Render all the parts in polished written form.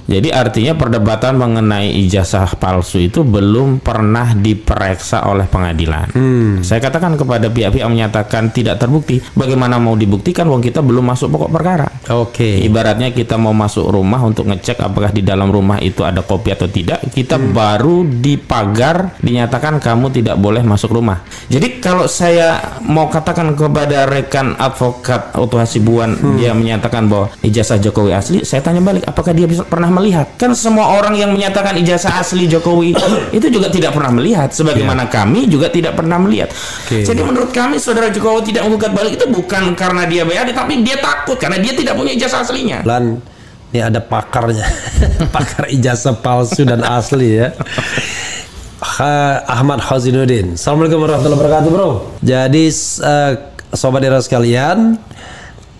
Jadi artinya perdebatan mengenai ijazah palsu itu belum pernah diperiksa oleh pengadilan. Saya katakan kepada pihak-pihak menyatakan tidak terbukti. Bagaimana mau dibuktikan wong kita belum masuk pokok perkara. Oke. Ibaratnya kita mau masuk rumah untuk ngecek apakah di dalam rumah itu ada kopi atau tidak. Kita baru di pagar dinyatakan kamu tidak boleh masuk rumah. Jadi kalau saya mau katakan kepada rekan advokat Otto Hasibuan, dia menyatakan bahwa ijazah Jokowi asli, saya tanya balik, apakah dia pernah melihat? Kan semua orang yang menyatakan ijazah asli Jokowi itu juga tidak pernah melihat, sebagaimana kami juga tidak pernah melihat. Jadi menurut kami saudara Jokowi tidak menggugat balik itu bukan karena dia BAD, tapi dia takut karena dia tidak punya ijazah aslinya. Lan, ini ada pakarnya, pakar ijazah palsu dan asli ya. Ahmad Hazinuddin. Assalamualaikum warahmatullahi wabarakatuh, bro. Jadi sobat era sekalian,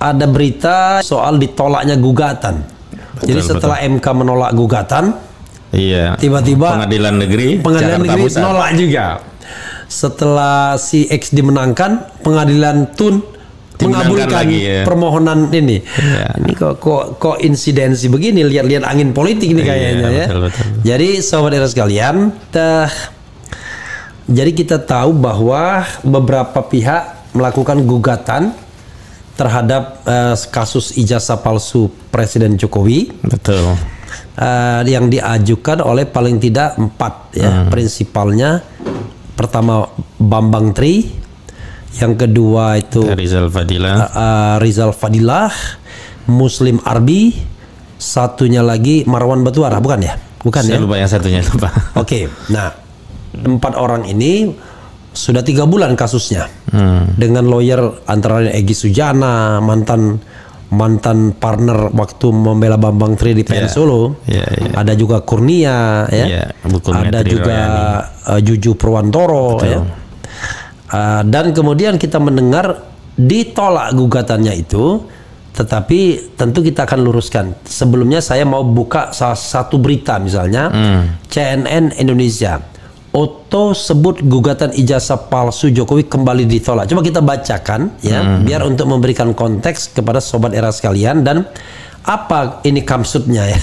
ada berita soal ditolaknya gugatan. Jadi setelah MK menolak gugatan, tiba-tiba pengadilan negeri nolak juga. Setelah si X dimenangkan, pengadilan Tun mengabulkan permohonan ini. Ini kok insidensi begini, lihat-lihat angin politik ini kayaknya ya. Betul. Jadi sobat era sekalian, jadi kita tahu bahwa beberapa pihak melakukan gugatan terhadap kasus ijazah palsu Presiden Jokowi. Betul. Yang diajukan oleh paling tidak 4 ya. Prinsipalnya pertama Bambang Tri, yang kedua itu Rizal Fadilah, Muslim Arbi, satunya lagi Marwan Batuara, bukan ya? Bukan. Saya lupa yang satunya, lupa. Oke. Nah, 4 orang ini sudah 3 bulan kasusnya dengan lawyer antara lain Egy Sujana, mantan partner waktu membela Bambang Tri di PN Solo, ada juga Kurnia, ada juga Juju Purwantoro, dan kemudian kita mendengar ditolak gugatannya itu, tetapi tentu kita akan luruskan. Sebelumnya saya mau buka salah satu berita, misalnya CNN Indonesia. Otto sebut gugatan ijazah palsu Jokowi kembali ditolak. Coba kita bacakan ya, biar untuk memberikan konteks kepada sobat era sekalian dan apa ini maksudnya ya.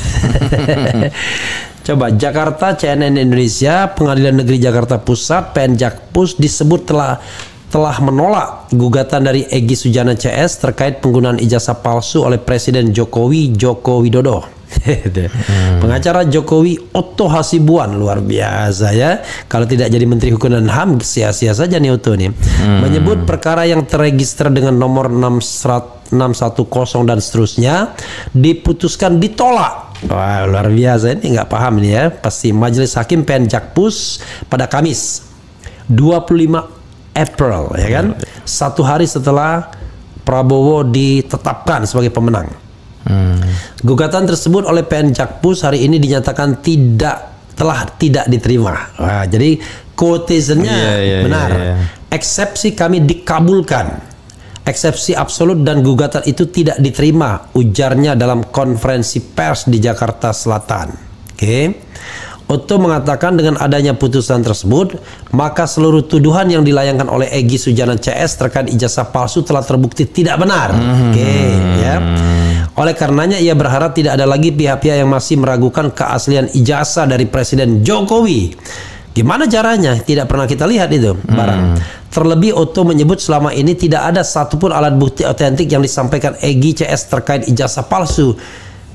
Coba Jakarta, CNN Indonesia, Pengadilan Negeri Jakarta Pusat, PN Jakpus disebut telah menolak gugatan dari Egy Sujana CS terkait penggunaan ijazah palsu oleh Presiden Jokowi Joko Widodo. Pengacara Jokowi Otto Hasibuan, luar biasa ya. Kalau tidak jadi Menteri Hukum dan HAM sia-sia saja nih Otto nih. Menyebut perkara yang terregister dengan nomor 610 dan seterusnya diputuskan ditolak. Wah, luar biasa, ini nggak paham ini ya. Pasti Majelis Hakim PN Jakpus pada Kamis 25 April ya kan, 1 hari setelah Prabowo ditetapkan sebagai pemenang. Gugatan tersebut oleh PN Jakpus hari ini dinyatakan telah tidak diterima. Wah, jadi quotationnya benar. Eksepsi kami dikabulkan, eksepsi absolut dan gugatan itu tidak diterima, ujarnya dalam konferensi pers di Jakarta Selatan. Otto mengatakan dengan adanya putusan tersebut, maka seluruh tuduhan yang dilayangkan oleh Egy Sujana CS terkait ijazah palsu telah terbukti tidak benar. Ya. Oleh karenanya ia berharap tidak ada lagi pihak-pihak yang masih meragukan keaslian ijazah dari Presiden Jokowi. Gimana caranya? Tidak pernah kita lihat itu barang. Terlebih Otto menyebut selama ini tidak ada satupun alat bukti otentik yang disampaikan Egy CS terkait ijazah palsu.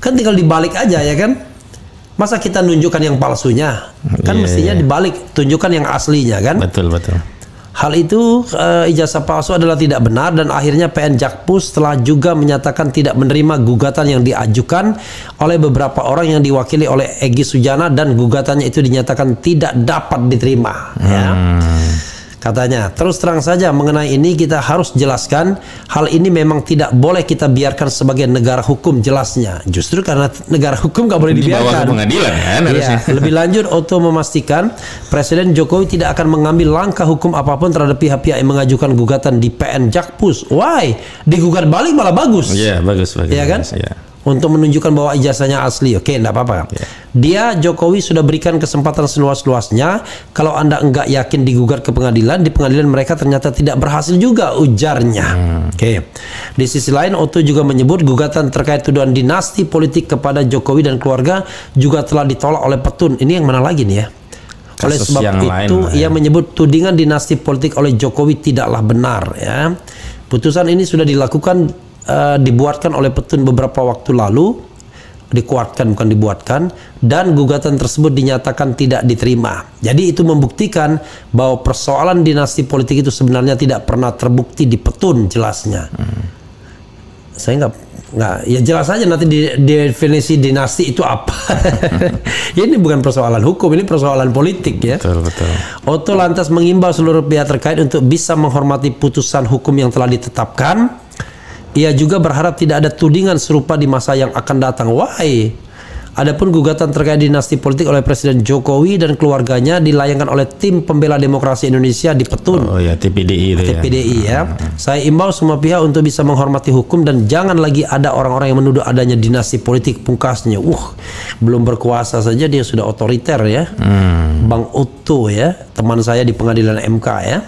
Kan tinggal dibalik aja ya kan? Masa kita nunjukkan yang palsunya? Kan mestinya dibalik, tunjukkan yang aslinya kan? Betul. Hal itu ijazah palsu adalah tidak benar dan akhirnya PN Jakpus telah juga menyatakan tidak menerima gugatan yang diajukan oleh beberapa orang yang diwakili oleh Egy Sujana dan gugatannya itu dinyatakan tidak dapat diterima. Ya. Katanya, terus terang saja mengenai ini kita harus jelaskan, hal ini memang tidak boleh kita biarkan sebagai negara hukum, jelasnya. Justru karena negara hukum nggak boleh dibiarkan. Di bawah pengadilan kan harusnya. Lebih lanjut, Otto memastikan Presiden Jokowi tidak akan mengambil langkah hukum apapun terhadap pihak-pihak yang mengajukan gugatan di PN Jakpus. Why? Digugat balik malah bagus. Iya, bagus. Iya kan? Iya. untuk menunjukkan bahwa ijazahnya asli. Oke, enggak apa-apa. Dia Jokowi sudah berikan kesempatan seluas-luasnya. Kalau Anda enggak yakin digugat ke pengadilan, di pengadilan mereka ternyata tidak berhasil juga, ujarnya. Oke. Di sisi lain, Otto juga menyebut gugatan terkait tuduhan dinasti politik kepada Jokowi dan keluarga juga telah ditolak oleh Petun. Ini yang mana lagi nih ya? Oleh Kasus sebab yang itu, ia menyebut tudingan dinasti politik oleh Jokowi tidaklah benar. Ya, putusan ini sudah dilakukan, dibuatkan oleh Petun beberapa waktu lalu, dikuatkan bukan dibuatkan, dan gugatan tersebut dinyatakan tidak diterima. Jadi itu membuktikan bahwa persoalan dinasti politik itu sebenarnya tidak pernah terbukti di Petun, jelasnya. Saya nggak, ya jelas aja nanti definisi dinasti itu apa. Ini bukan persoalan hukum, ini persoalan politik ya. Betul. Otto lantas mengimbau seluruh pihak terkait untuk bisa menghormati putusan hukum yang telah ditetapkan. Ia juga berharap tidak ada tudingan serupa di masa yang akan datang. Why? Adapun gugatan terkait dinasti politik oleh Presiden Jokowi dan keluarganya dilayangkan oleh Tim Pembela Demokrasi Indonesia di Petun. Oh ya, TPDI itu TPDI ya. Saya imbau semua pihak untuk bisa menghormati hukum dan jangan lagi ada orang-orang yang menuduh adanya dinasti politik, pungkasnya. Belum berkuasa saja dia sudah otoriter ya. Bang Otto ya, teman saya di pengadilan MK ya.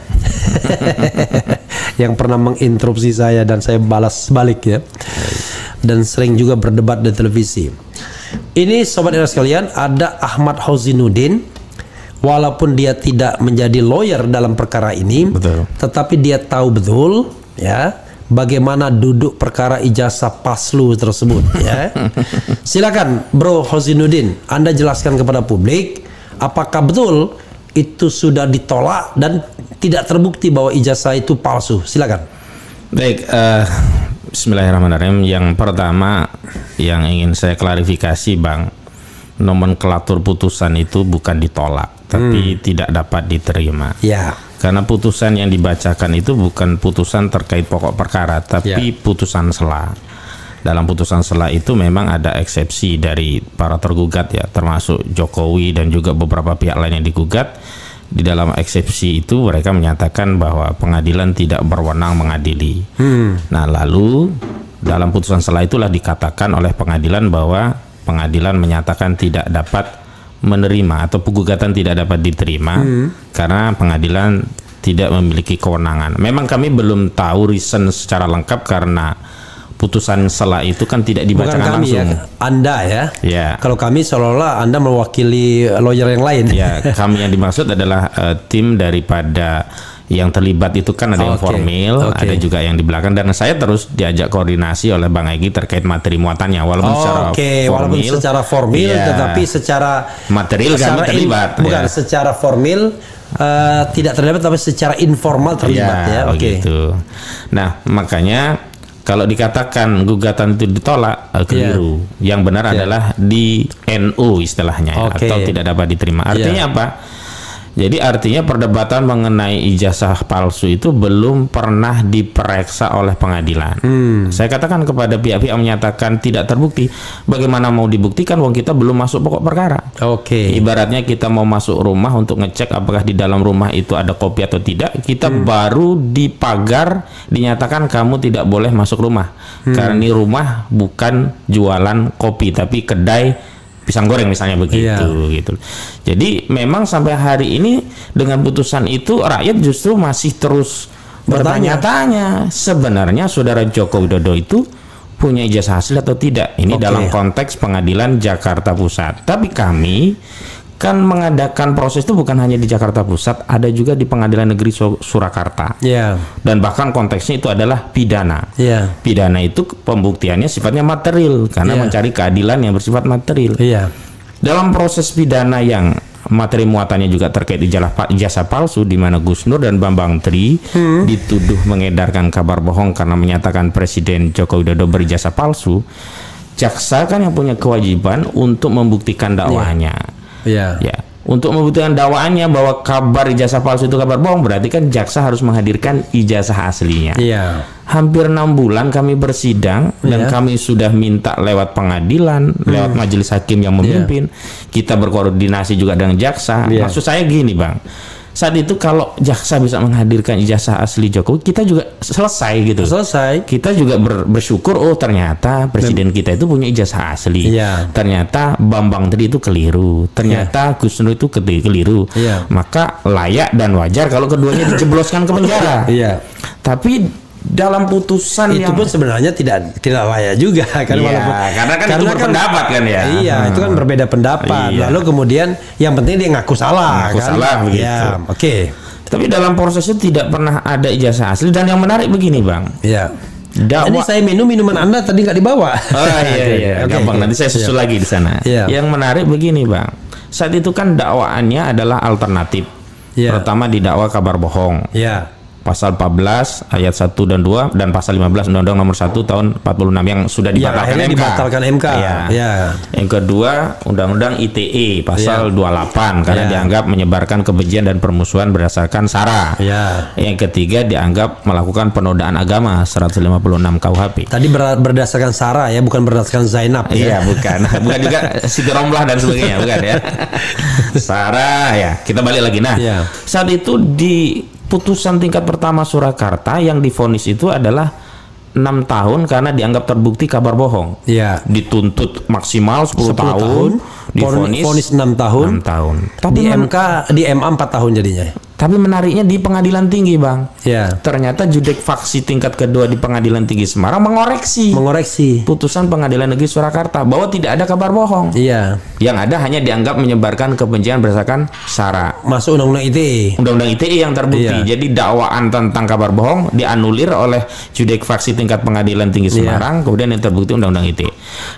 Yang pernah menginterupsi saya dan saya balas balik ya. Dan sering juga berdebat di televisi. Ini sobat era sekalian, ada Ahmad Hauzinuddin. Walaupun dia tidak menjadi lawyer dalam perkara ini, tetapi dia tahu betul ya bagaimana duduk perkara ijazah palsu tersebut ya. Silakan Bro Hauzinuddin, Anda jelaskan kepada publik apakah betul itu sudah ditolak dan tidak terbukti bahwa ijazah itu palsu. Silakan. Baik, bismillahirrahmanirrahim. Yang pertama yang ingin saya klarifikasi, Bang, nomenklatur putusan itu bukan ditolak, tapi tidak dapat diterima. Ya. Karena putusan yang dibacakan itu bukan putusan terkait pokok perkara, tapi putusan sela. Dalam putusan sela itu memang ada eksepsi dari para tergugat ya, termasuk Jokowi dan juga beberapa pihak lain yang digugat. Di dalam eksepsi itu mereka menyatakan bahwa pengadilan tidak berwenang mengadili. Nah, lalu dalam putusan sela itulah dikatakan oleh pengadilan bahwa pengadilan menyatakan tidak dapat menerima atau gugatan tidak dapat diterima karena pengadilan tidak memiliki kewenangan. Memang kami belum tahu reason secara lengkap karena putusan sela itu kan tidak dibacakan langsung. Ya, Anda ya. Ya. Kalau kami seolah-olah Anda mewakili lawyer yang lain. Ya, kami yang dimaksud adalah tim daripada yang terlibat itu kan ada yang formil, ada juga yang di belakang, dan saya terus diajak koordinasi oleh Bang Egy terkait materi muatannya walaupun secara formil tetapi secara material kan terlibat. Bukan secara formil tidak terlibat tapi secara informal terlibat ya. Gitu. Nah, makanya kalau dikatakan gugatan itu ditolak, keliru. Yang benar adalah di NU istilahnya atau tidak dapat diterima. Artinya apa? Jadi artinya perdebatan mengenai ijazah palsu itu belum pernah diperiksa oleh pengadilan. Saya katakan kepada pihak-pihak menyatakan tidak terbukti. Bagaimana mau dibuktikan wong kita belum masuk pokok perkara? Ibaratnya kita mau masuk rumah untuk ngecek apakah di dalam rumah itu ada kopi atau tidak. Kita baru di pagar dinyatakan kamu tidak boleh masuk rumah. Karena ini rumah bukan jualan kopi tapi kedai pisang goreng misalnya begitu gitu. Jadi memang sampai hari ini dengan putusan itu rakyat justru masih terus bertanya-tanya sebenarnya saudara Joko Widodo itu punya ijazah asli atau tidak. Ini dalam konteks pengadilan Jakarta Pusat. Tapi kami kan mengadakan proses itu bukan hanya di Jakarta Pusat, ada juga di Pengadilan Negeri Surakarta. Dan bahkan konteksnya itu adalah pidana. Pidana itu pembuktiannya sifatnya material karena mencari keadilan yang bersifat material. Dalam proses pidana yang materi muatannya juga terkait ijazah palsu, di mana Gus Nur dan Bambang Tri dituduh mengedarkan kabar bohong karena menyatakan Presiden Joko Widodo berijazah palsu, jaksa kan yang punya kewajiban untuk membuktikan dakwaannya. Untuk membuktikan dakwaannya bahwa kabar ijazah palsu itu kabar bohong, berarti kan jaksa harus menghadirkan ijazah aslinya. Hampir 6 bulan kami bersidang dan kami sudah minta lewat pengadilan, lewat majelis hakim yang memimpin. Kita berkoordinasi juga dengan jaksa. Maksud saya gini, Bang. saat itu kalau jaksa bisa menghadirkan ijazah asli Jokowi, kita juga selesai gitu. Selesai. Kita juga bersyukur, oh ternyata presiden kita itu punya ijazah asli. Iya. Ternyata Bambang tadi itu keliru. Ternyata Gus Nur itu keliru. Iya. Maka layak dan wajar kalau keduanya dijebloskan ke penjara. Iya. Tapi dalam putusan itu yang pun sebenarnya tidak layak juga kan, iya, walaupun karena itu berpendapat kan ya. Iya, itu kan berbeda pendapat. Iya. Lalu kemudian yang penting dia ngaku salah. Ngaku kan? salah begitu. Ya, oke. Tapi dalam proses itu tidak pernah ada ijazah asli, dan yang menarik begini Bang. Iya. Dakwa. Ini saya minum minuman Anda tadi nggak dibawa. Oh iya, Oke. gampang. Nanti saya susul lagi di sana. Iya. Yang menarik begini Bang. Saat itu kan dakwaannya adalah alternatif. Iya. Pertama didakwa kabar bohong. Iya. Pasal 14 ayat 1 dan 2 dan pasal 15 Undang-Undang Nomor 1 tahun 46 yang sudah Ya, dibatalkan akhirnya MK. dibatalkan MK. Iya. Ya. Yang kedua Undang-Undang ITE pasal 28 karena Ya. dianggap menyebarkan kebencian dan permusuhan berdasarkan sara. Ya. Yang ketiga dianggap melakukan penodaan agama 156 KUHP. Tadi berdasarkan Sarah ya, bukan berdasarkan Zainab. Iya, bukan. Bukan juga Siti Romlah dan sebagainya, bukan ya. Sarah ya. Kita balik lagi. Nah, Iya. saat itu di putusan tingkat pertama Surakarta yang divonis itu adalah 6 tahun karena dianggap terbukti kabar bohong. Iya. Dituntut maksimal 10 tahun, divonis Vonis 6 tahun. 6 tahun. Di MK, di MA 4 tahun jadinya. Tapi menariknya di Pengadilan Tinggi, Bang. Ya. Ternyata judek faksi tingkat kedua di Pengadilan Tinggi Semarang mengoreksi putusan Pengadilan Negeri Surakarta bahwa tidak ada kabar bohong. Iya. Yang ada hanya dianggap menyebarkan kebencian berdasarkan sara. Masuk Undang-Undang ITE. Undang-Undang ITE yang terbukti. Iya. Jadi dakwaan tentang kabar bohong dianulir oleh judek faksi tingkat Pengadilan Tinggi Semarang, kemudian yang terbukti Undang-Undang ITE.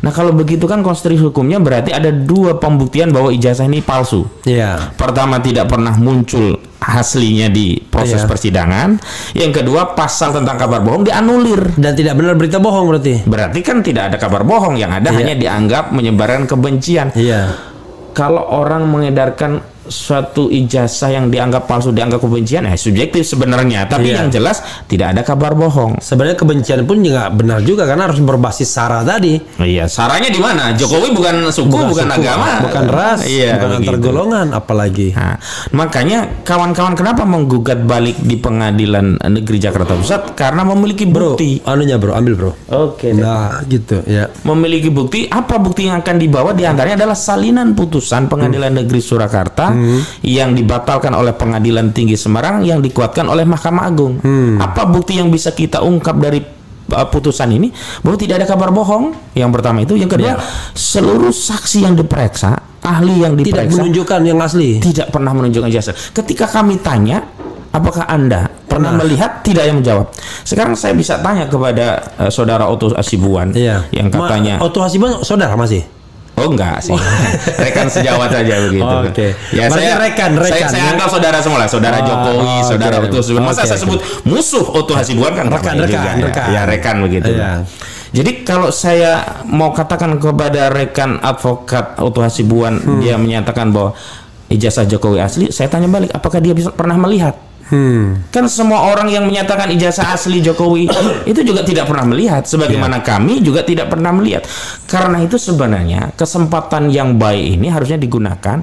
Nah, kalau begitu kan konstruksi hukumnya berarti ada dua pembuktian bahwa ijazah ini palsu. Iya. Pertama, tidak pernah muncul aslinya di proses Iya. persidangan. Yang kedua, pasal tentang kabar bohong dianulir. Dan tidak benar berita bohong berarti. Berarti kan tidak ada kabar bohong, yang ada Iya. hanya dianggap menyebarkan kebencian. Iya. Kalau orang mengedarkan suatu ijazah yang dianggap palsu, dianggap kebencian, subjektif sebenarnya. Tapi Iya. yang jelas tidak ada kabar bohong. Sebenarnya kebencian pun juga benar juga karena harus berbasis sara tadi. Iya, saranya di mana? Jokowi bukan suku, bukan agama, bukan ras, iya, bukan antar begitu. golongan, apalagi. Nah, makanya kawan-kawan kenapa menggugat balik di Pengadilan Negeri Jakarta Pusat? Karena memiliki Bro, bukti. anunya bro, ambil bro. Oke. Nah, gitu ya. Memiliki bukti. Apa bukti yang akan dibawa? Di antaranya adalah salinan putusan Pengadilan Negeri Surakarta yang dibatalkan oleh Pengadilan Tinggi Semarang yang dikuatkan oleh Mahkamah Agung. Apa bukti yang bisa kita ungkap dari putusan ini bahwa tidak ada kabar bohong? Yang pertama itu. Yang kedua, seluruh saksi yang diperiksa, ahli yang Tidak diperiksa menunjukkan yang asli. tidak pernah menunjukkan jasa. Ketika kami tanya, apakah Anda pernah melihat? Tidak yang menjawab. Sekarang saya bisa tanya kepada saudara Otto Hasibuan Iya. yang katanya Otto Hasibuan saudara masih? oh enggak sih, rekan sejawat saja begitu. Oh, oke. Ya, Berarti saya rekan, saya anggap saudara semua lah, saudara Jokowi, oke. saudara Otto Hasibuan. Masa Oke, saya sebut musuh Otto Hasibuan kan Rekan, namanya rekan, juga, rekan. ya rekan begitu. Iya. Jadi kalau saya mau katakan kepada rekan advokat Otto Hasibuan, dia menyatakan bahwa ijazah Jokowi asli, saya tanya balik, apakah dia pernah melihat? Kan semua orang yang menyatakan ijazah asli Jokowi itu juga tidak pernah melihat, sebagaimana kami juga tidak pernah melihat. Karena itu sebenarnya kesempatan yang baik ini harusnya digunakan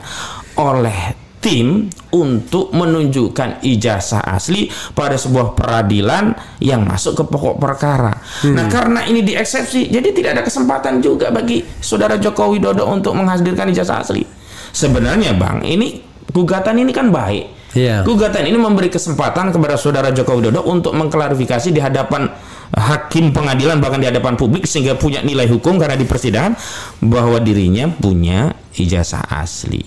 oleh tim untuk menunjukkan ijazah asli pada sebuah peradilan yang masuk ke pokok perkara. Nah, karena ini dieksepsi, jadi tidak ada kesempatan juga bagi saudara Joko Widodo untuk menghadirkan ijazah asli. Sebenarnya Bang, ini gugatan ini kan baik. Iya. Gugatan ini memberi kesempatan kepada saudara Joko Widodo untuk mengklarifikasi di hadapan hakim pengadilan, bahkan di hadapan publik, sehingga punya nilai hukum karena di persidangan bahwa dirinya punya ijazah asli.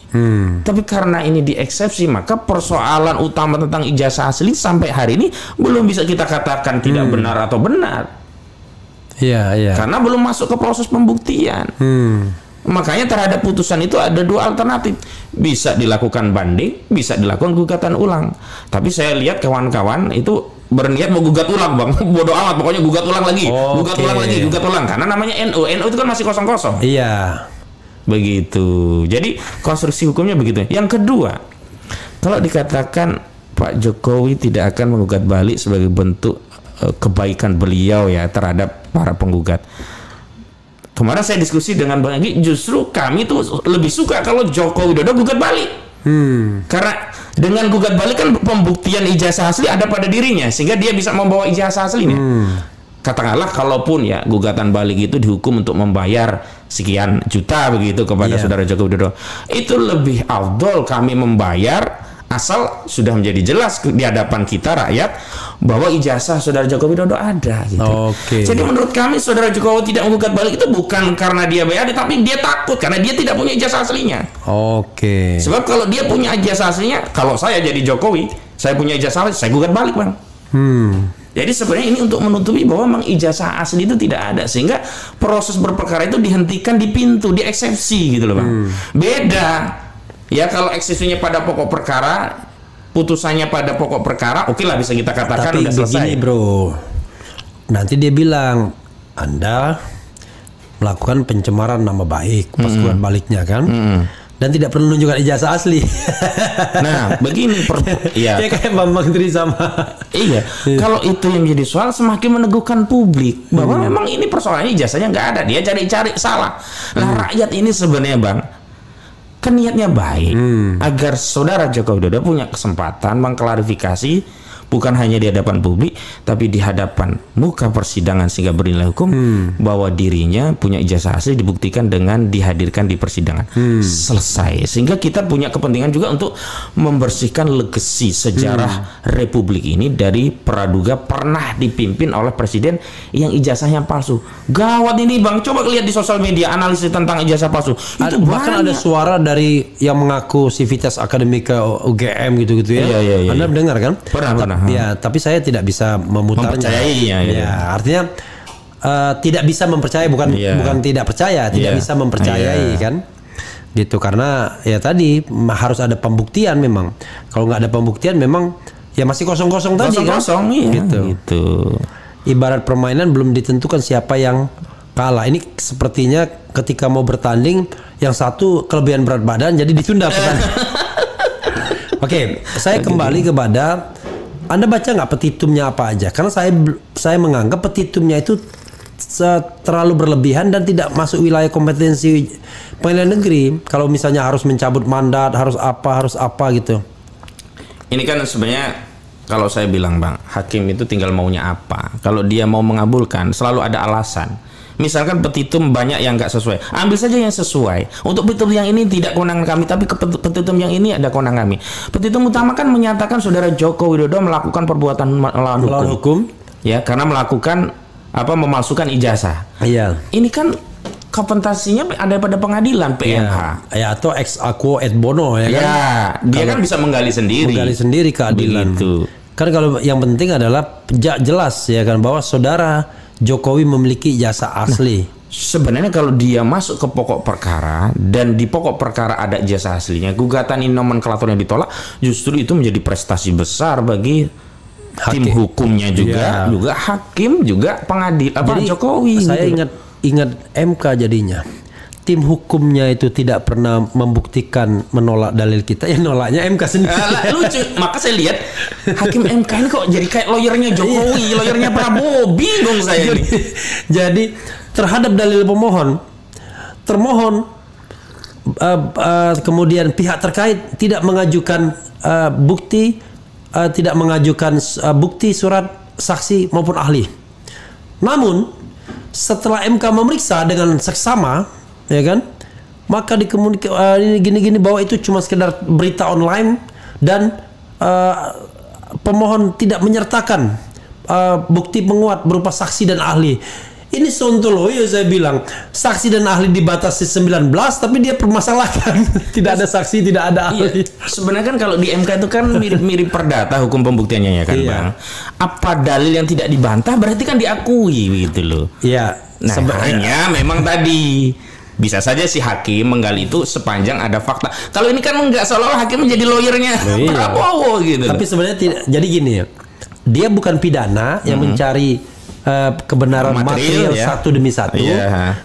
Tapi karena ini dieksepsi, maka persoalan utama tentang ijazah asli sampai hari ini belum bisa kita katakan tidak benar atau benar. Iya, iya. Karena belum masuk ke proses pembuktian. Makanya terhadap putusan itu ada dua alternatif. Bisa dilakukan banding, bisa dilakukan gugatan ulang. Tapi saya lihat kawan-kawan itu berniat mau gugat ulang Bang. Bodoh amat, pokoknya gugat ulang lagi. Gugat ulang lagi, gugat ulang. Karena namanya NU. NU itu kan masih kosong-kosong. Iya. Begitu. Jadi konstruksi hukumnya begitu. Yang kedua, kalau dikatakan Pak Jokowi tidak akan menggugat balik sebagai bentuk kebaikan beliau ya terhadap para penggugat. Kemarin saya diskusi dengan Bang Egy, justru kami tuh lebih suka kalau Joko Widodo gugat balik. Karena dengan gugat balik kan pembuktian ijazah asli ada pada dirinya sehingga dia bisa membawa ijazah aslinya. Katakanlah kalaupun ya gugatan balik itu dihukum untuk membayar sekian juta begitu kepada saudara Joko Widodo, itu lebih afdol kami membayar asal sudah menjadi jelas di hadapan kita rakyat bahwa ijazah saudara Joko Widodo ada gitu. Jadi menurut kami saudara Jokowi tidak menggugat balik itu bukan karena dia BAD, tapi dia takut karena dia tidak punya ijazah aslinya. Sebab kalau dia punya ijazah aslinya, kalau saya jadi Jokowi, saya punya ijazah asli, saya gugat balik, Bang. Jadi sebenarnya ini untuk menutupi bahwa memang ijazah asli itu tidak ada, sehingga proses berperkara itu dihentikan di pintu, di eksepsi gitu loh, Bang. Beda ya kalau eksepsinya pada pokok perkara, putusannya pada pokok perkara, oke lah bisa kita katakan tapi udah selesai. Begini, bro, nanti dia bilang Anda melakukan pencemaran nama baik pas gugat baliknya kan, dan tidak perlu menunjukkan ijazah asli. Nah, begini ya kayak Bambang Tri sama. Iya, kalau itu yang jadi soal semakin meneguhkan publik bahwa memang ini persoalannya ijazahnya nggak ada, dia cari-cari salah. Nah, rakyat ini sebenarnya, Bang, kan niatnya baik agar saudara Joko Widodo punya kesempatan mengklarifikasi bukan hanya di hadapan publik tapi di hadapan muka persidangan sehingga bernilai hukum bahwa dirinya punya ijazah asli dibuktikan dengan dihadirkan di persidangan. Selesai. Sehingga kita punya kepentingan juga untuk membersihkan legasi sejarah Republik ini dari praduga pernah dipimpin oleh presiden yang ijazahnya palsu. Gawat ini, Bang. Coba lihat di sosial media analisis tentang ijazah palsu. Itu bahkan ada suara dari yang mengaku Civitas Akademika UGM gitu-gitu ya. Iya. Anda mendengar kan? Pernah. Ya, tapi saya tidak bisa memutarnya. Ya, artinya tidak bisa mempercayai, bukan tidak percaya, tidak bisa mempercayai kan? Gitu, karena ya tadi harus ada pembuktian memang. Kalau nggak ada pembuktian memang ya masih kosong-kosong tadi kan? Gitu. Ibarat permainan belum ditentukan siapa yang kalah. Ini sepertinya ketika mau bertanding yang satu kelebihan berat badan jadi ditunda pertandingan. Oke, saya kembali kepada Anda baca nggak petitumnya apa aja? Karena saya menganggap petitumnya itu terlalu berlebihan dan tidak masuk wilayah kompetensi pengadilan negeri. Kalau misalnya harus mencabut mandat, harus apa gitu. Ini kan sebenarnya kalau saya bilang, Bang, hakim itu tinggal maunya apa. Kalau dia mau mengabulkan, selalu ada alasan. Misalkan petitum banyak yang nggak sesuai, ambil saja yang sesuai. Untuk petitum yang ini tidak kewenangan kami, tapi ke petitum yang ini ada kewenangan kami. Petitum utama kan menyatakan saudara Joko Widodo melakukan perbuatan melawan hukum. Ya, karena melakukan memalsukan ijazah. Iya. Ini kan kompensasinya ada pada pengadilan PMH. Ya, atau ex aequo et bono ya kan. Ya, dia kan bisa menggali sendiri keadilan. Begitu. Kan kalau yang penting adalah jelas ya kan bahwa saudara Jokowi memiliki ijazah asli. Sebenarnya kalau dia masuk ke pokok perkara dan di pokok perkara ada ijazah aslinya, gugatan ini nomenklaturnya ditolak, justru itu menjadi prestasi besar bagi tim hukumnya juga hakim juga pengadil Jokowi. Saya ingat MK jadinya. Tim hukumnya itu tidak pernah membuktikan menolak dalil kita, ya nolaknya MK sendiri. Lucu, maka saya lihat hakim MK ini kok jadi kayak lawyernya Jokowi, lawyernya Prabowo, bingung saya ini. Jadi terhadap dalil termohon kemudian pihak terkait tidak mengajukan bukti surat saksi maupun ahli. Namun setelah MK memeriksa dengan seksama, ya kan, maka gini bahwa itu cuma sekedar berita online dan pemohon tidak menyertakan bukti penguat berupa saksi dan ahli. Ini sontoloyo, saya bilang. Saksi dan ahli dibatasi 19, tapi dia permasalahkan tidak ada saksi, tidak ada ahli. Sebenarnya kan kalau di MK itu kan mirip perdata hukum pembuktiannya ya kan, Bang. Apa dalil yang tidak dibantah berarti kan diakui gitu loh. Iya. Nah, sebenarnya memang tadi bisa saja si hakim menggali itu sepanjang ada fakta. Kalau ini kan enggak, seolah-olah hakim menjadi lawyernya Prabowo gitu. Tapi sebenarnya tidak. Jadi gini ya, dia bukan pidana yang mencari kebenaran material satu demi satu,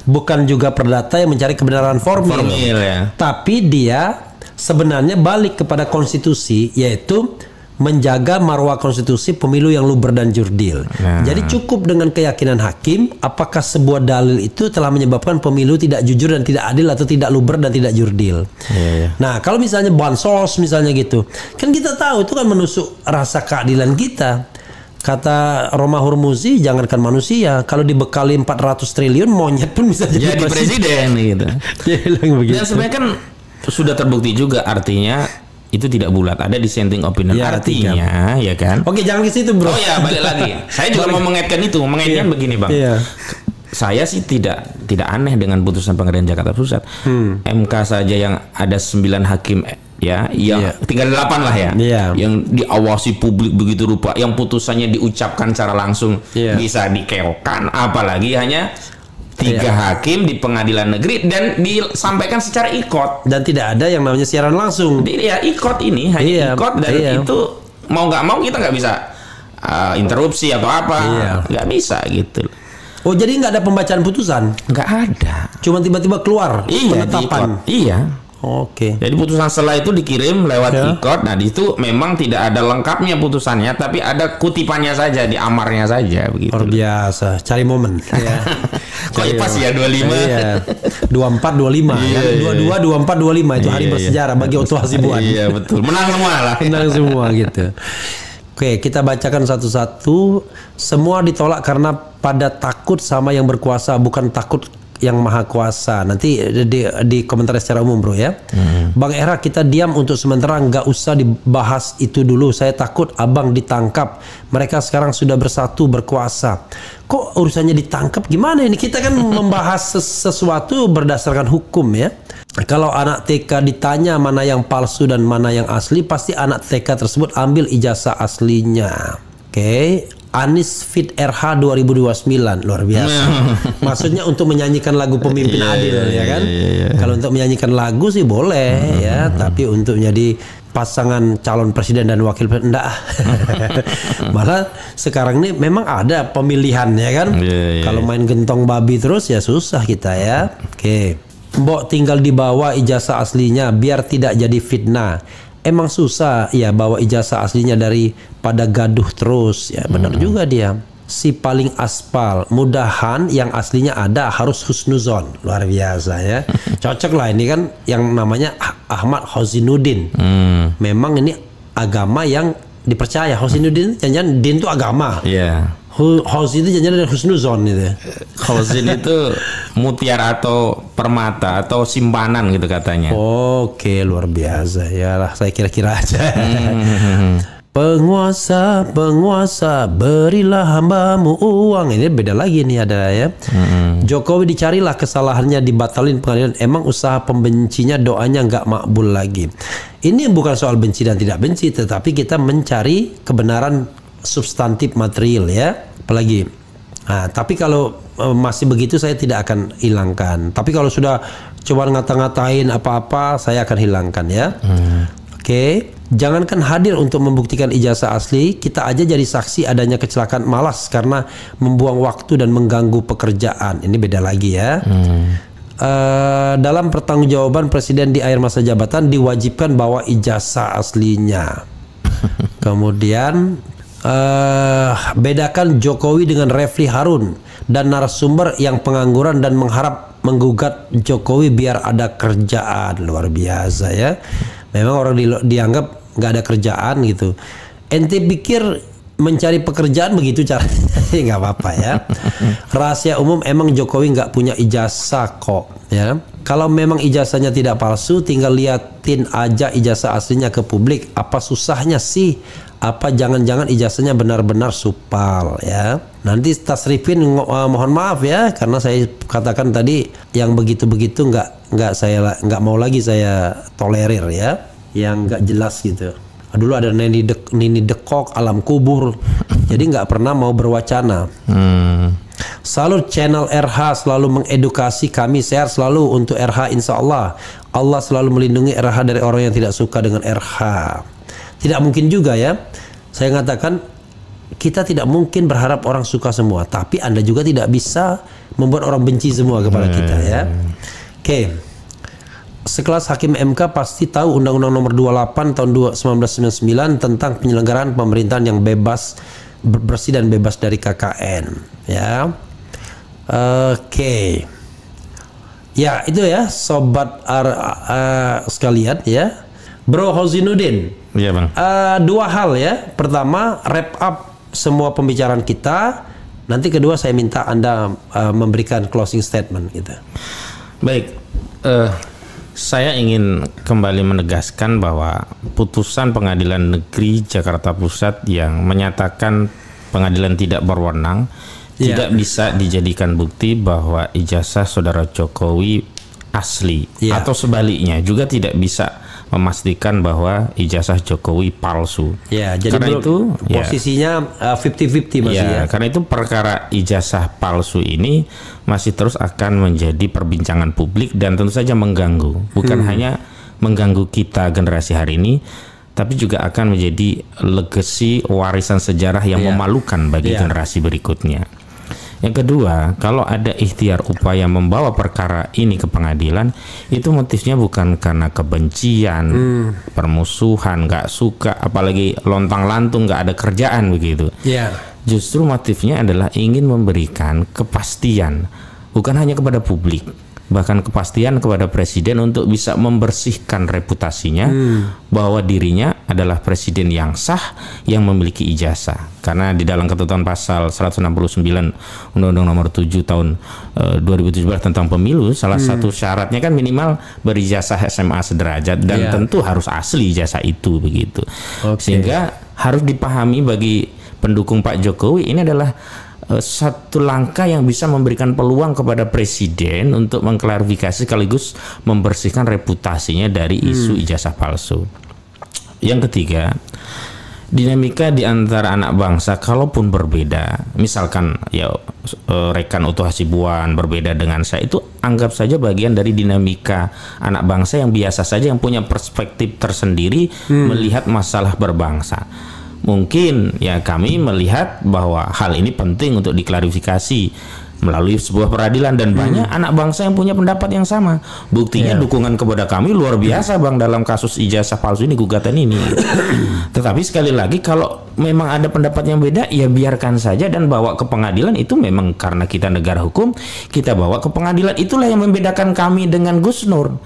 bukan juga perdata yang mencari kebenaran formil. Tapi dia sebenarnya balik kepada konstitusi, yaitu menjaga marwah konstitusi pemilu yang luber dan jurdil. Jadi cukup dengan keyakinan hakim apakah sebuah dalil itu telah menyebabkan pemilu tidak jujur dan tidak adil atau tidak luber dan tidak jurdil. Nah, kalau misalnya bansos misalnya gitu, kan kita tahu itu kan menusuk rasa keadilan kita. Kata Roma Hurmuzi, jangankan manusia, kalau dibekali 400 triliun monyet pun bisa jadi presiden gitu. Dan sebenarnya kan sudah terbukti juga, artinya itu tidak bulat, ada dissenting opinion, artinya ya kan. Oke, jangan ke situ bro. Oh ya, balik lagi. Saya juga mau mengaitkan itu, begini bang. Saya sih tidak aneh dengan putusan Pengadilan Jakarta Pusat. MK saja yang ada 9 hakim ya, yang tinggal 8 lah ya, yang diawasi publik begitu rupa, yang putusannya diucapkan secara langsung bisa dikeokan, apalagi hanya 3 hakim di pengadilan negeri dan disampaikan secara ikot, dan tidak ada yang namanya siaran langsung. Ya ikot ini hanya ikot, dan itu mau nggak mau kita nggak bisa interupsi atau apa, nggak bisa gitu. Oh, jadi nggak ada pembacaan putusan? Nggak ada, cuma tiba-tiba keluar penetapan. Oke. Jadi putusan setelah itu dikirim lewat ikot. Nah, di situ memang tidak ada lengkapnya putusannya, tapi ada kutipannya saja, di amarnya saja begitu. Luar biasa, cari momen. Kok pas ya 25. 24 25 ya. 22 24 25 itu hari bersejarah bagi Oto Hasibuan. Iya, betul. Menang semua lah. Menang semua gitu. Oke, kita bacakan satu-satu. Semua ditolak karena pada takut sama yang berkuasa, bukan takut yang maha kuasa. Nanti di komentar secara umum bro ya. Bang Era, kita diam untuk sementara, nggak usah dibahas itu dulu. Saya takut abang ditangkap. Mereka sekarang sudah bersatu berkuasa. Kok urusannya ditangkap gimana ini? Kita kan membahas sesuatu berdasarkan hukum ya. Kalau anak TK ditanya mana yang palsu dan mana yang asli, pasti anak TK tersebut ambil ijazah aslinya. Oke. Anis Fit RH 2029, luar biasa. Maksudnya untuk menyanyikan lagu Pemimpin Adil ya kan. Kalau untuk menyanyikan lagu sih boleh ya, tapi untuk menjadi pasangan calon presiden dan wakil presiden enggak. Malah sekarang ini memang ada pemilihan ya kan. Kalau main gentong babi terus ya susah kita ya. Oke. Mbok tinggal dibawa ijazah aslinya biar tidak jadi fitnah. Emang susah ya bawa ijazah aslinya daripada gaduh terus ya. Benar juga dia. Si paling aspal, mudahan yang aslinya ada, harus husnuzon. Luar biasa ya. Cocok lah ini kan yang namanya Ahmad Hozinuddin. Memang ini agama yang dipercaya. Hozinuddin jangan din itu agama. Hozin itu jangan dari husnuzon itu. Hozin itu mutiara atau permata atau simpanan gitu katanya. Oke, luar biasa. Ya lah, saya kira-kira aja. Penguasa, penguasa, berilah hambamu uang. Ini beda lagi nih ada ya. Jokowi dicarilah kesalahannya, dibatalin pengadilan. Emang usaha pembencinya doanya nggak makbul lagi. Ini bukan soal benci dan tidak benci, tetapi kita mencari kebenaran substantif material ya. Apalagi nah, tapi kalau masih begitu saya tidak akan hilangkan. Tapi kalau sudah coba ngata-ngatain apa-apa, saya akan hilangkan ya. Oke. Jangankan hadir untuk membuktikan ijazah asli, kita aja jadi saksi adanya kecelakaan malas karena membuang waktu dan mengganggu pekerjaan. Ini beda lagi ya. Dalam pertanggungjawaban presiden di akhir masa jabatan diwajibkan bawa ijazah aslinya. Kemudian bedakan Jokowi dengan Refli Harun dan narasumber yang pengangguran dan mengharap menggugat Jokowi biar ada kerjaan. Luar biasa ya. Memang orang dianggap nggak ada kerjaan gitu. Ente pikir mencari pekerjaan begitu caranya? Nggak apa-apa ya. Rahasia umum, emang Jokowi nggak punya ijazah kok ya. Kalau memang ijazahnya tidak palsu, tinggal liatin aja ijazah aslinya ke publik. Apa susahnya sih? Apa jangan-jangan ijazahnya benar-benar supal ya? Nanti tasrifin mohon maaf ya, karena saya katakan tadi yang begitu-begitu nggak mau lagi saya tolerir ya, yang nggak jelas gitu. Dulu ada Nini Dekok, Alam Kubur, jadi nggak pernah mau berwacana. Salut channel RH, selalu mengedukasi kami, sehat selalu untuk RH insya Allah. Allah selalu melindungi RH dari orang yang tidak suka dengan RH. Tidak mungkin juga ya. Saya mengatakan kita tidak mungkin berharap orang suka semua, tapi Anda juga tidak bisa membuat orang benci semua kepada kita ya. Oke. sekelas hakim MK pasti tahu Undang-Undang Nomor 28 tahun 1999 tentang penyelenggaraan pemerintahan yang bebas, bersih dan bebas dari KKN. Ya, oke. Ya itu ya, sobat sekalian ya. Bro Hauzinuddin. Iya bang. Dua hal ya. Pertama, wrap up semua pembicaraan kita. Nanti kedua saya minta Anda memberikan closing statement gitu. Baik, saya ingin kembali menegaskan bahwa putusan Pengadilan Negeri Jakarta Pusat yang menyatakan pengadilan tidak berwenang tidak bisa dijadikan bukti bahwa ijazah saudara Jokowi asli, atau sebaliknya juga tidak bisa memastikan bahwa ijazah Jokowi palsu. Ya, jadi karena itu posisinya 50-50 masih ya. Karena itu perkara ijazah palsu ini masih terus akan menjadi perbincangan publik dan tentu saja mengganggu. Bukan hanya mengganggu kita generasi hari ini, tapi juga akan menjadi legacy warisan sejarah yang memalukan bagi generasi berikutnya. Yang kedua, kalau ada ikhtiar upaya membawa perkara ini ke pengadilan, itu motifnya bukan karena kebencian, permusuhan, nggak suka, apalagi lontang-lantung, nggak ada kerjaan begitu. Justru motifnya adalah ingin memberikan kepastian, bukan hanya kepada publik, bahkan kepastian kepada presiden untuk bisa membersihkan reputasinya bahwa dirinya adalah presiden yang sah yang memiliki ijazah. Karena di dalam ketentuan pasal 169 Undang-Undang Nomor 7 tahun 2017 tentang pemilu, salah satu syaratnya kan minimal berijazah SMA sederajat dan tentu harus asli ijazah itu begitu. Sehingga harus dipahami bagi pendukung Pak Jokowi ini adalah satu langkah yang bisa memberikan peluang kepada presiden untuk mengklarifikasi sekaligus membersihkan reputasinya dari isu ijazah palsu. Yang ketiga, dinamika di antara anak bangsa kalaupun berbeda, misalkan ya rekan Utuh Hasibuan berbeda dengan saya, itu anggap saja bagian dari dinamika anak bangsa yang biasa saja, yang punya perspektif tersendiri melihat masalah berbangsa. Mungkin ya kami melihat bahwa hal ini penting untuk diklarifikasi melalui sebuah peradilan, dan banyak anak bangsa yang punya pendapat yang sama. Buktinya dukungan kepada kami luar biasa bang dalam kasus ijazah palsu ini, gugatan ini. Tetapi sekali lagi, kalau memang ada pendapat yang beda, ya biarkan saja dan bawa ke pengadilan. Itu memang karena kita negara hukum, kita bawa ke pengadilan. Itulah yang membedakan kami dengan Gus Nur.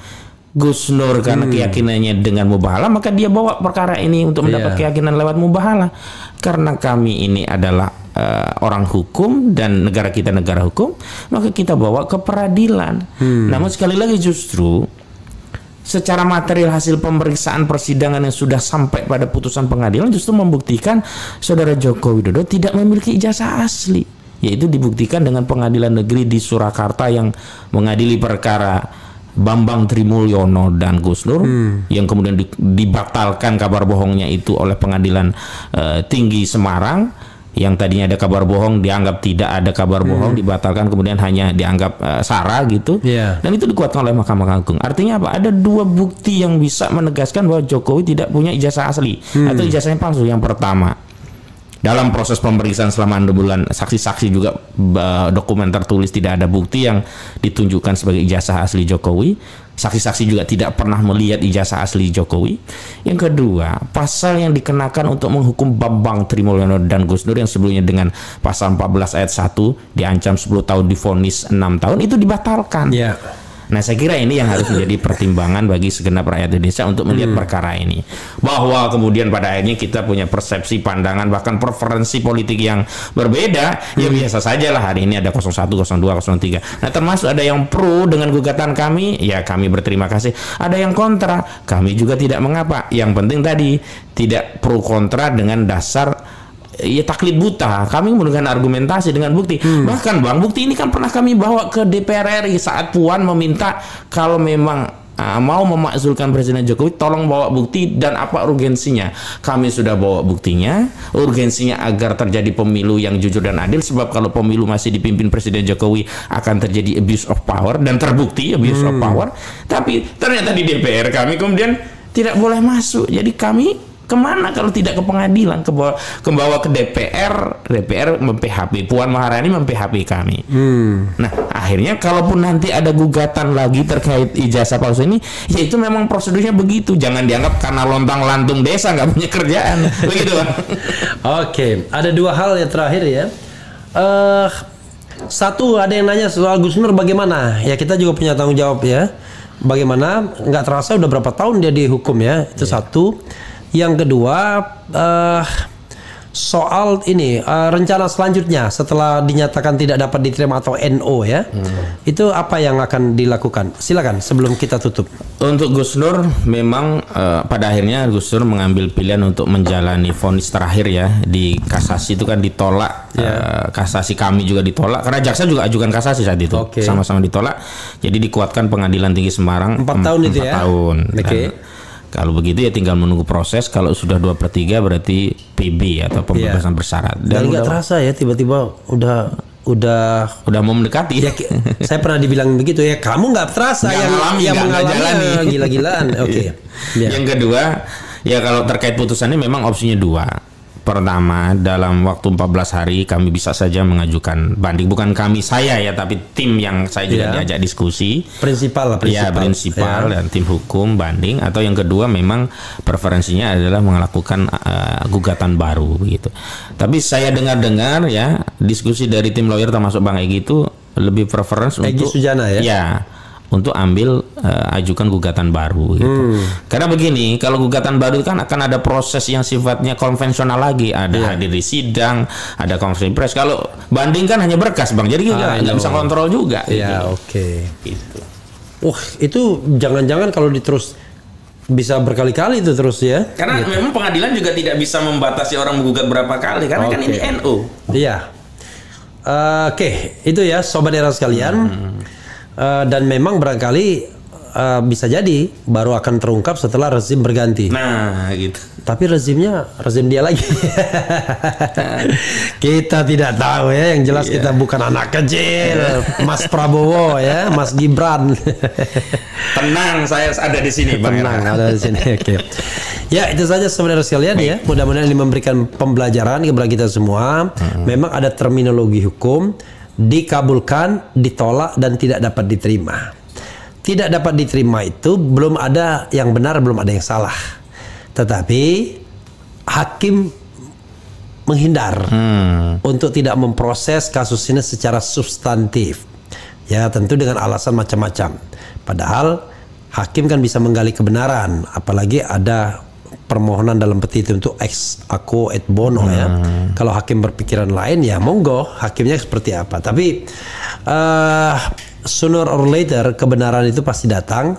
Gus Nur karena keyakinannya dengan mubahalah, maka dia bawa perkara ini untuk mendapat keyakinan lewat mubahalah. Karena kami ini adalah orang hukum dan negara kita negara hukum, maka kita bawa ke peradilan. Namun sekali lagi, justru secara material hasil pemeriksaan persidangan yang sudah sampai pada putusan pengadilan justru membuktikan saudara Joko Widodo tidak memiliki ijazah asli, yaitu dibuktikan dengan pengadilan negeri di Surakarta yang mengadili perkara Bambang Trimulyono dan Gus Nur, yang kemudian dibatalkan kabar bohongnya itu oleh pengadilan tinggi Semarang. Yang tadinya ada kabar bohong dianggap tidak ada kabar bohong, dibatalkan, kemudian hanya dianggap sara gitu. Dan itu dikuatkan oleh Mahkamah Agung. Artinya apa? Ada dua bukti yang bisa menegaskan bahwa Jokowi tidak punya ijazah asli atau ijazahnya palsu. Yang pertama, dalam proses pemeriksaan selama 6 bulan, saksi-saksi juga dokumen tertulis tidak ada bukti yang ditunjukkan sebagai ijazah asli Jokowi. Saksi-saksi juga tidak pernah melihat ijazah asli Jokowi. Yang kedua, pasal yang dikenakan untuk menghukum Bambang Trimulyono dan Gus Nur yang sebelumnya dengan pasal 14 ayat 1 diancam 10 tahun divonis 6 tahun itu dibatalkan. Nah, saya kira ini yang harus menjadi pertimbangan bagi segenap rakyat Indonesia untuk melihat perkara ini. Bahwa kemudian pada akhirnya kita punya persepsi, pandangan, bahkan preferensi politik yang berbeda, ya biasa saja lah. Hari ini ada 01, 02, 03. Nah, termasuk ada yang pro dengan gugatan kami, ya kami berterima kasih. Ada yang kontra, kami juga tidak mengapa. Yang penting tadi, tidak pro kontra dengan dasar ya taklid buta. Kami menggunakan argumentasi dengan bukti. Bahkan bang, bukti ini kan pernah kami bawa ke DPR RI saat Puan meminta kalau memang mau memakzulkan Presiden Jokowi, tolong bawa bukti dan apa urgensinya. Kami sudah bawa buktinya, urgensinya agar terjadi pemilu yang jujur dan adil, sebab kalau pemilu masih dipimpin Presiden Jokowi akan terjadi abuse of power, dan terbukti abuse of power. Tapi ternyata di DPR kami kemudian tidak boleh masuk. Jadi kami kemana kalau tidak ke pengadilan, ke bawah ke DPR, DPR mem-PHP, Puan Maharani mem-PHP kami. Nah, akhirnya kalaupun nanti ada gugatan lagi terkait ijazah palsu ini, ya itu memang prosedurnya begitu. Jangan dianggap karena lontang-lantung desa nggak punya kerjaan, begitu Bang. Oke, ada dua hal yang terakhir ya. Satu, ada yang nanya soal Gus Nur bagaimana? Ya kita juga punya tanggung jawab ya. Bagaimana? Nggak terasa udah berapa tahun dia dihukum ya. Itu satu. Yang kedua, soal ini rencana selanjutnya setelah dinyatakan tidak dapat diterima atau NO ya. Itu apa yang akan dilakukan? Silakan sebelum kita tutup. Untuk Gus Nur memang pada akhirnya Gus Nur mengambil pilihan untuk menjalani vonis terakhir ya di kasasi itu kan ditolak. Kasasi kami juga ditolak karena jaksa juga ajukan kasasi saat itu. Sama-sama ditolak. Jadi dikuatkan Pengadilan Tinggi Semarang 4 tahun itu ya. 4 tahun. Oke. Kalau begitu ya tinggal menunggu proses. Kalau sudah 2/3 berarti PB atau pembebasan bersyarat. Dan nggak terasa ya tiba-tiba udah mau mendekati. Ya, saya pernah dibilang begitu ya. Kamu nggak terasa yang mengalami gila-gilaan. Oke. Yang kedua ya kalau terkait putusannya memang opsinya 2. Pertama, dalam waktu 14 hari kami bisa saja mengajukan banding. Bukan saya ya, tapi tim yang saya juga diajak diskusi. Prinsipal dan tim hukum banding. Atau yang kedua memang preferensinya adalah melakukan gugatan baru begitu. Tapi saya dengar-dengar ya diskusi dari tim lawyer termasuk Bang Egy itu lebih preference Egy untuk Sujana ya. Ya, untuk ambil ajukan gugatan baru gitu. Karena begini, kalau gugatan baru itu kan akan ada proses yang sifatnya konvensional lagi, ada hadir di sidang, ada konferensi pers. Kalau banding kan hanya berkas Bang, jadi nggak bisa kontrol juga. Ya, oke. Gitu. Itu jangan-jangan kalau terus bisa berkali-kali itu terus ya. Karena memang pengadilan juga tidak bisa membatasi orang menggugat berapa kali, karena kan ini NU. Iya. Oke, itu ya sobat era sekalian. Dan memang barangkali bisa jadi baru akan terungkap setelah rezim berganti. Nah, gitu. Tapi rezim dia lagi. Kita tidak tahu ya. Yang jelas kita bukan anak kecil, Mas Prabowo ya, Mas Gibran. Tenang, saya ada di sini, Bang. Tenang, ada di sini. Oke. Ya, itu saja sebenarnya sekalian ya. Mudah-mudahan ini memberikan pembelajaran kepada kita semua. Memang ada terminologi hukum. Dikabulkan, ditolak, dan tidak dapat diterima. Tidak dapat diterima itu belum ada yang benar, belum ada yang salah. Tetapi hakim menghindar untuk tidak memproses kasus ini secara substantif. Ya, tentu dengan alasan macam-macam. Padahal hakim kan bisa menggali kebenaran, apalagi ada permohonan dalam petitum untuk ex aequo et bono ya. Kalau hakim berpikiran lain ya monggo, hakimnya seperti apa. Tapi sooner or later kebenaran itu pasti datang.